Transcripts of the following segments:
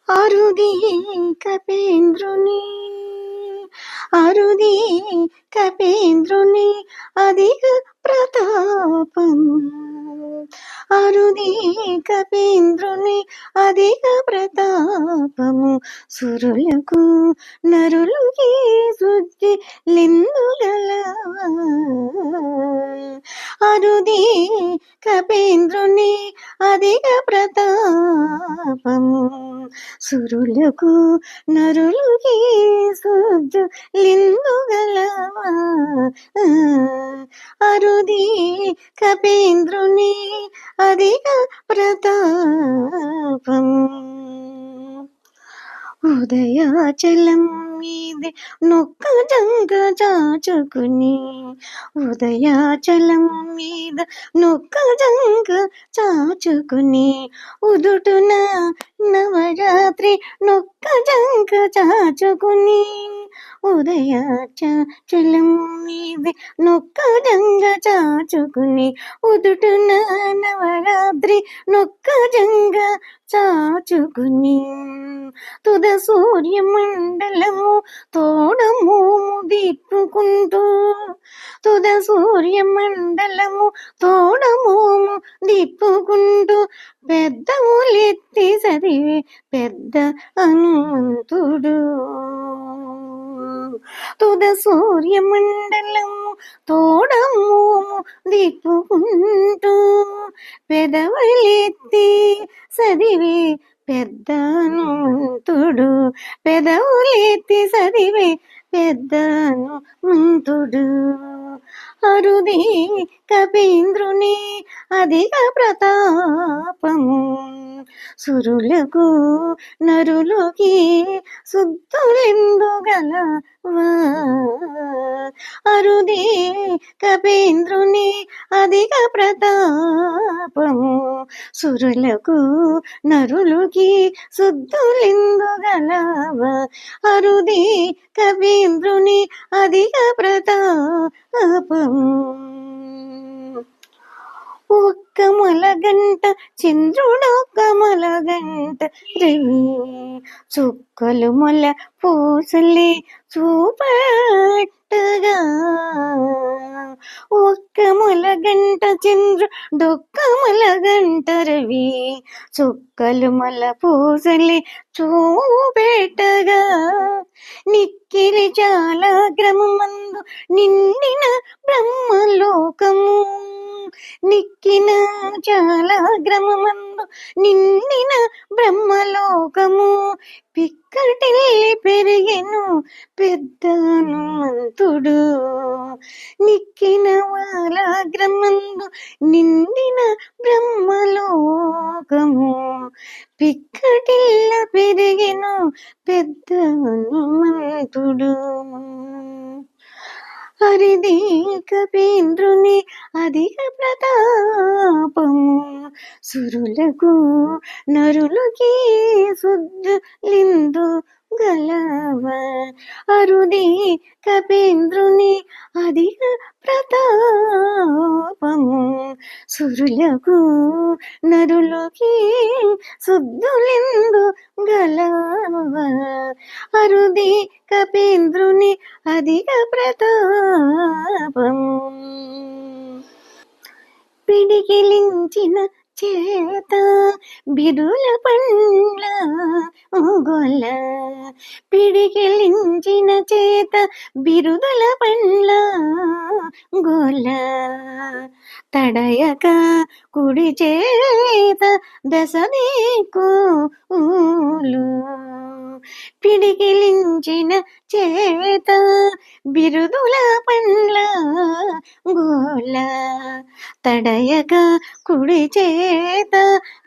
అరుది కపీంద్రుని అరుది కపీంద్రుని అధిక ప్రతాపం అరుది కపీంద్రుని అధిక ప్రతాపము సురులకు నరులకి శుద్ధి లిందుగలవా అరుది కపీంద్రుని అధిక ప్రతాపము సురులకు నరులకి శుద్ధి లిందుగలవా అరుది కపీంద్రుని అధిక ప్రతాపం ఉదయాచలం మీది నొక్క జంగ చాచుకుని ఉదయాచలం మీద నొక్క జంగ చాచుకుని ఉదుటున నవరాత్రి నొక్క జంగ చాచుకుని ఉదయాచలం మీద నొక్క జంగ చాచుకుని ఉదుటున నవరాత్రి నొక్క జంగ చాచుకుని తుద సూర్యమండలము తోడము దిప్పుకుంటూ తుద సూర్యమండలము తోడము దిప్పుకుంటూ పెద్దములెత్తి చదివే పెద్ద హనుమంతుడు తుద సూర్యమండలము తోడము దిప్పుకుంటూ పెదవులెత్తి చదివే పెద్ద హనుమంతుడు పెదవులెత్తి చదివే పెద్ద హనుమంతుడు అరుది కపీంద్రుని అధిక ప్రతాపము సురులకు నరులకి శుద్ధులెందుగలవా అరుది కపీంద్రుని అధిక ప్రతాపము సురులకు నరులకి శుద్ధులెందుగలవా అరుది కపీంద్రుని అధిక ప్రతాపము ఒక్క మొలగంట చంద్రుడొక్క మొలగంట రవి చుక్కలు మొల పూసలే చూపట్టగా ఒక్క మొలగంట చంద్రుడొక్క మొలగంట రవి చుక్కలు మొల పూసలే చూపెట్టగా నిక్కిలి చాలా గ్రమమందు నిండిన బ్రహ్మలోకము నిక్కిన చాలా గ్రమమందు నిండిన బ్రహ్మలోకము పిక్కటిల్లి పెరిగెను పెద్ద హనుమంతుడు నిక్కిన వాళ్ళ గ్రమందు నిండిన బ్రహ్మలోకము పిక్కటిల్ల పెరిగెను పెద్ద హనుమంతుడు హరిది కపీంద్రుని అధిక ప్రతాపము సురులకు నరులకి శుద్ధులిందు గలవా అరుది కపీంద్రుని అధిక ప్రతాపము సురులకు నరులకి శుద్ధులిందు గలవా అరుది కపీంద్రుని అధిక ప్రతాపము పిడికిలించిన చేత బిరుల పండ్ల గొల్ల పిడికిలించిన చేత బిరుదుల పండ్ల గొల్ల తడయక కుడి చేత దశదిక్కులు పిడికిలించిన చేత బిరుదుల పండ్ల గోల తడయక కుడి చేత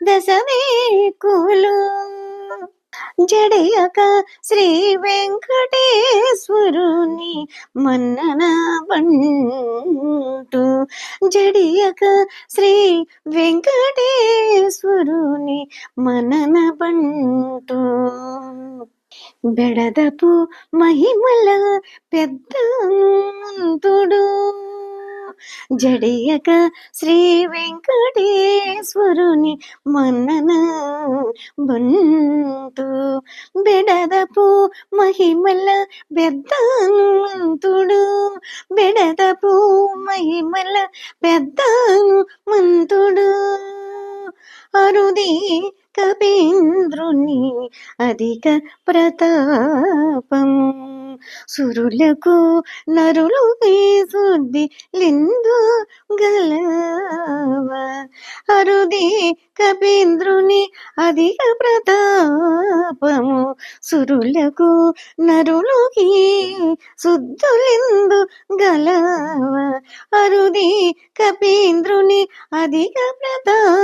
దశదిక్కులు జడయక శ్రీ వెంకటేశ్వరుని మన్నన బంటు జడియక శ్రీ వెంకటేశ్వరుని మనన బంటు బెడదపు మహిమల పెద్ద హనుమంతుడు జడియక శ్రీ వెంకటేశ్వరుని మన్నన బంటు బెడదపు మహిమల పెద్దంతుడు బెడదపు మహిమల పెద్దంతుడు అరుది కపీంద్రుని అధిక ప్రతాపము సురులకు నరులుకి శుద్ధి లిందు గలవ అరుది కపీంద్రుని అధిక ప్రతాపము సురులకు నరులుకి శుద్ధులిందు గలవ అరుది కపీంద్రుని అధిక ప్రతాపము